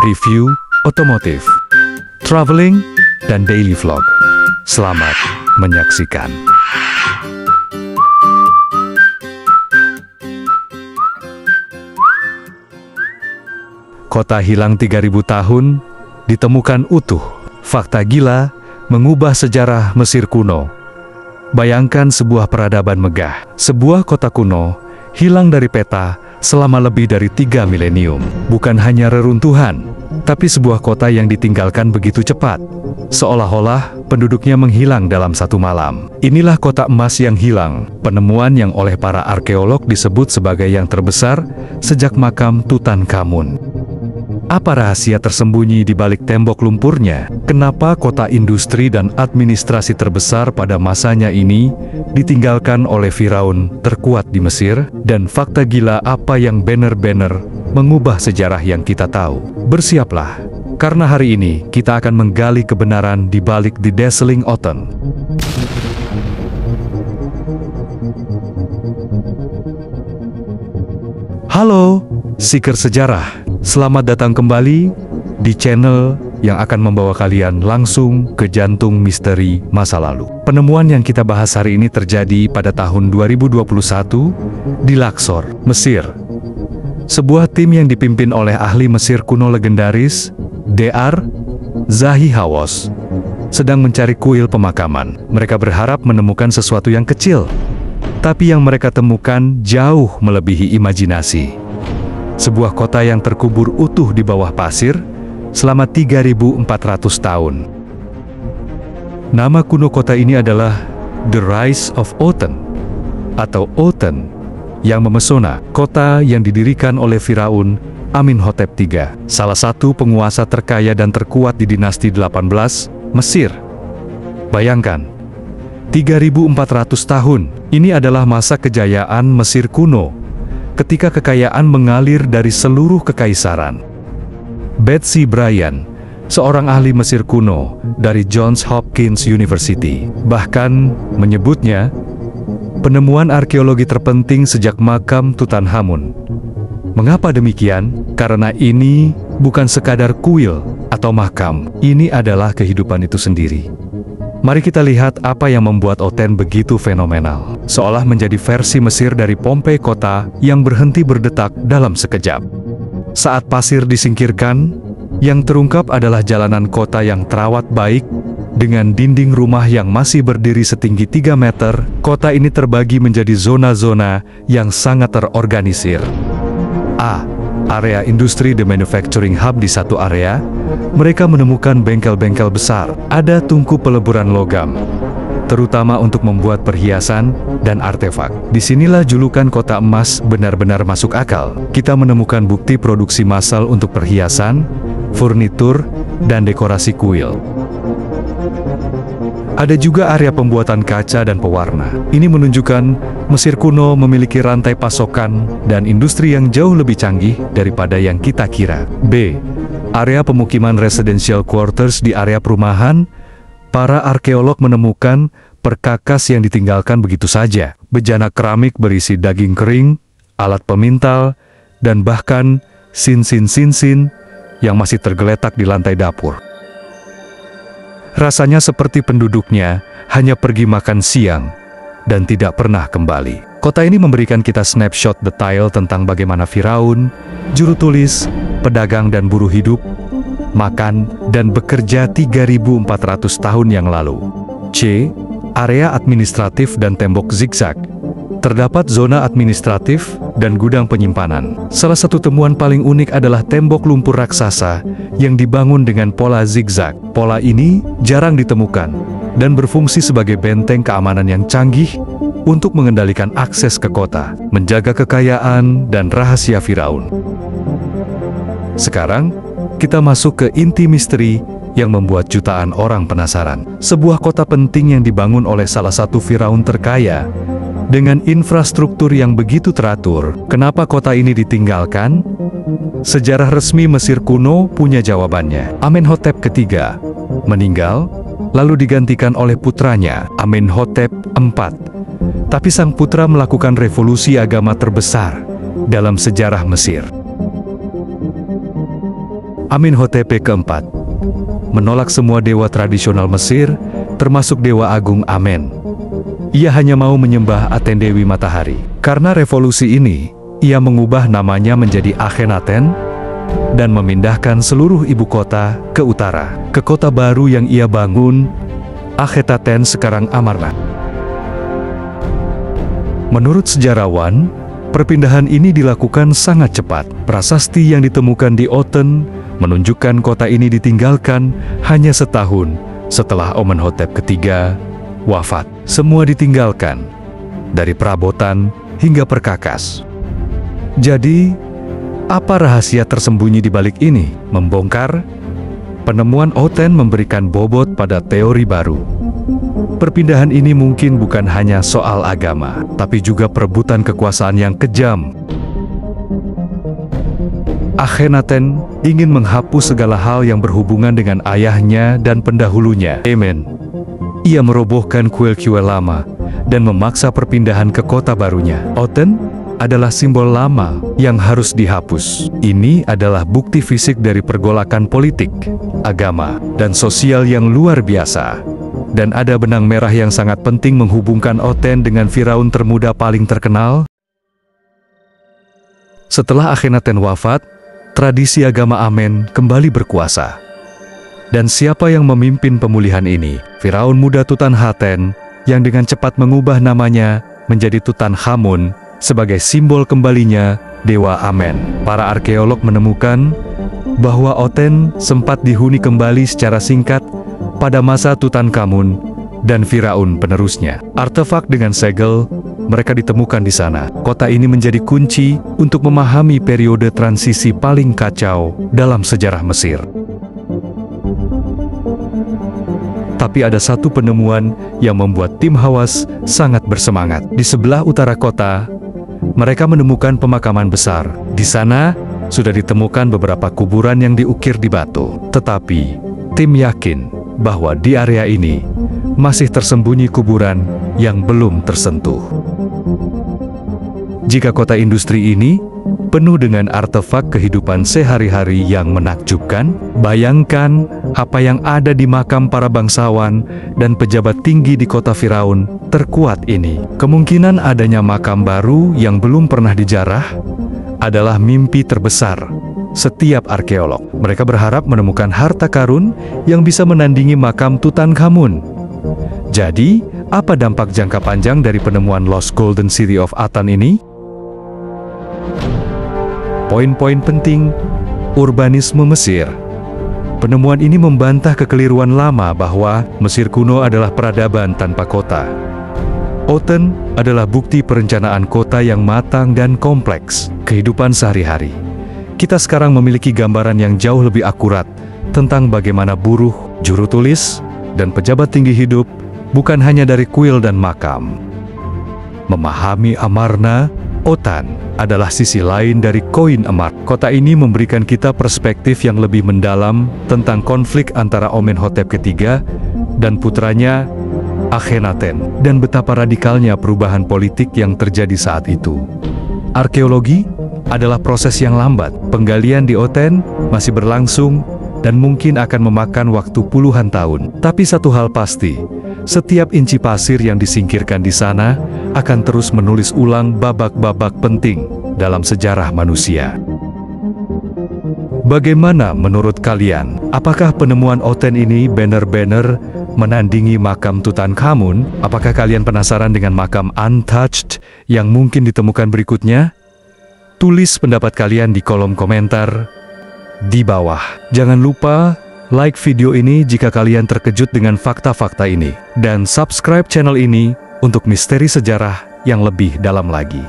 review, otomotif, traveling, dan daily vlog. Selamat menyaksikan. Kota hilang 3000 tahun, ditemukan utuh. Fakta gila mengubah sejarah Mesir kuno. Bayangkan sebuah peradaban megah, sebuah kota kuno, hilang dari peta selama lebih dari 3 milenium. Bukan hanya reruntuhan, tapi sebuah kota yang ditinggalkan begitu cepat. Seolah-olah penduduknya menghilang dalam satu malam. Inilah kota emas yang hilang, penemuan yang oleh para arkeolog disebut sebagai yang terbesar sejak makam Tutankhamun. Apa rahasia tersembunyi di balik tembok lumpurnya? Kenapa kota industri dan administrasi terbesar pada masanya ini ditinggalkan oleh Firaun terkuat di Mesir? Dan fakta gila apa yang benar-benar mengubah sejarah yang kita tahu? Bersiaplah, karena hari ini kita akan menggali kebenaran di balik The Dazzling Othon. Halo, Seeker Sejarah. Selamat datang kembali di channel yang akan membawa kalian langsung ke jantung misteri masa lalu. Penemuan yang kita bahas hari ini terjadi pada tahun 2021 di Luxor, Mesir. Sebuah tim yang dipimpin oleh ahli Mesir kuno legendaris, Dr. Zahi Hawass, sedang mencari kuil pemakaman. Mereka berharap menemukan sesuatu yang kecil, tapi yang mereka temukan jauh melebihi imajinasi. Sebuah kota yang terkubur utuh di bawah pasir selama 3400 tahun. Nama kuno kota ini adalah The Rise of Othon atau Othon yang memesona, kota yang didirikan oleh Firaun Amenhotep III, salah satu penguasa terkaya dan terkuat di dinasti 18 Mesir. Bayangkan, 3400 tahun, ini adalah masa kejayaan Mesir kuno, ketika kekayaan mengalir dari seluruh kekaisaran. Betsy Bryan, seorang ahli Mesir kuno dari Johns Hopkins University, bahkan menyebutnya penemuan arkeologi terpenting sejak makam Tutankhamun. Mengapa demikian? Karena ini bukan sekadar kuil atau makam, ini adalah kehidupan itu sendiri. Mari kita lihat apa yang membuat Othon begitu fenomenal, seolah menjadi versi Mesir dari Pompei, kota yang berhenti berdetak dalam sekejap. Saat pasir disingkirkan, yang terungkap adalah jalanan kota yang terawat baik, dengan dinding rumah yang masih berdiri setinggi 3 meter. Kota ini terbagi menjadi zona-zona yang sangat terorganisir. A. Area industri, the manufacturing hub. Di satu area, mereka menemukan bengkel-bengkel besar. Ada tungku peleburan logam, terutama untuk membuat perhiasan dan artefak. Disinilah julukan kota emas benar-benar masuk akal. Kita menemukan bukti produksi massal untuk perhiasan, furnitur, dan dekorasi kuil. Ada juga area pembuatan kaca dan pewarna. Ini menunjukkan Mesir kuno memiliki rantai pasokan dan industri yang jauh lebih canggih daripada yang kita kira. B. Area pemukiman residential quarters. Di area perumahan, para arkeolog menemukan perkakas yang ditinggalkan begitu saja. Bejana keramik berisi daging kering, alat pemintal, dan bahkan sinsin-sinsin yang masih tergeletak di lantai dapur. Rasanya seperti penduduknya hanya pergi makan siang dan tidak pernah kembali. Kota ini memberikan kita snapshot detail tentang bagaimana Firaun, juru tulis, pedagang dan buruh hidup, makan, dan bekerja 3400 tahun yang lalu. C. Area administratif dan tembok zigzag. Terdapat zona administratif dan gudang penyimpanan. Salah satu temuan paling unik adalah tembok lumpur raksasa yang dibangun dengan pola zigzag. Pola ini jarang ditemukan dan berfungsi sebagai benteng keamanan yang canggih untuk mengendalikan akses ke kota, menjaga kekayaan dan rahasia Firaun. Sekarang, kita masuk ke inti misteri yang membuat jutaan orang penasaran. Sebuah kota penting yang dibangun oleh salah satu Firaun terkaya, dengan infrastruktur yang begitu teratur. Kenapa kota ini ditinggalkan? Sejarah resmi Mesir kuno punya jawabannya. Amenhotep III meninggal, lalu digantikan oleh putranya, Amenhotep IV. Tapi sang putra melakukan revolusi agama terbesar dalam sejarah Mesir. Amenhotep keempat menolak semua dewa tradisional Mesir, termasuk Dewa Agung Amen. Ia hanya mau menyembah Aten Dewi Matahari. Karena revolusi ini, ia mengubah namanya menjadi Akhenaten dan memindahkan seluruh ibu kota ke utara. Ke kota baru yang ia bangun, Akhetaten sekarang Amarna. Menurut sejarawan, perpindahan ini dilakukan sangat cepat. Prasasti yang ditemukan di Oten menunjukkan kota ini ditinggalkan hanya setahun setelah Amenhotep ketiga wafat. Semua ditinggalkan, dari perabotan hingga perkakas. Jadi, apa rahasia tersembunyi di balik ini? Membongkar, penemuan Oten memberikan bobot pada teori baru. Perpindahan ini mungkin bukan hanya soal agama, tapi juga perebutan kekuasaan yang kejam. Akhenaten ingin menghapus segala hal yang berhubungan dengan ayahnya dan pendahulunya, Amen. Ia merobohkan kuil-kuil lama dan memaksa perpindahan ke kota barunya. Oten adalah simbol lama yang harus dihapus. Ini adalah bukti fisik dari pergolakan politik, agama, dan sosial yang luar biasa. Dan ada benang merah yang sangat penting menghubungkan Oten dengan Firaun termuda paling terkenal. Setelah Akhenaten wafat, tradisi agama Amen kembali berkuasa. Dan siapa yang memimpin pemulihan ini? Firaun muda Tutankhaten yang dengan cepat mengubah namanya menjadi Tutankhamun sebagai simbol kembalinya Dewa Amen. Para arkeolog menemukan bahwa Oten sempat dihuni kembali secara singkat pada masa Tutankhamun dan Firaun penerusnya. Artefak dengan segel mereka ditemukan di sana. Kota ini menjadi kunci untuk memahami periode transisi paling kacau dalam sejarah Mesir. Tapi ada satu penemuan yang membuat tim Hawass sangat bersemangat. Di sebelah utara kota, mereka menemukan pemakaman besar. Di sana, sudah ditemukan beberapa kuburan yang diukir di batu. Tetapi, tim yakin bahwa di area ini masih tersembunyi kuburan yang belum tersentuh. Jika kota industri ini penuh dengan artefak kehidupan sehari-hari yang menakjubkan, bayangkan apa yang ada di makam para bangsawan dan pejabat tinggi di kota Firaun terkuat ini. Kemungkinan adanya makam baru yang belum pernah dijarah adalah mimpi terbesar setiap arkeolog. Mereka berharap menemukan harta karun yang bisa menandingi makam Tutankhamun. Jadi, apa dampak jangka panjang dari penemuan Lost Golden City of Atan ini? Poin-poin penting urbanisme Mesir. Penemuan ini membantah kekeliruan lama bahwa Mesir kuno adalah peradaban tanpa kota. Oten adalah bukti perencanaan kota yang matang dan kompleks. Kehidupan sehari-hari. Kita sekarang memiliki gambaran yang jauh lebih akurat tentang bagaimana buruh, juru tulis, dan pejabat tinggi hidup bukan hanya dari kuil dan makam. Memahami Amarna, Otan adalah sisi lain dari koin emas. Kota ini memberikan kita perspektif yang lebih mendalam tentang konflik antara Amenhotep ketiga dan putranya Akhenaten, dan betapa radikalnya perubahan politik yang terjadi saat itu. Arkeologi adalah proses yang lambat. Penggalian di Oten masih berlangsung dan mungkin akan memakan waktu puluhan tahun. Tapi satu hal pasti, setiap inci pasir yang disingkirkan di sana akan terus menulis ulang babak-babak penting dalam sejarah manusia. Bagaimana menurut kalian? Apakah penemuan Oten ini benar-benar menandingi makam Tutankhamun? Apakah kalian penasaran dengan makam untouched yang mungkin ditemukan berikutnya? Tulis pendapat kalian di kolom komentar di bawah. Jangan lupa like video ini jika kalian terkejut dengan fakta-fakta ini, dan subscribe channel ini untuk misteri sejarah yang lebih dalam lagi.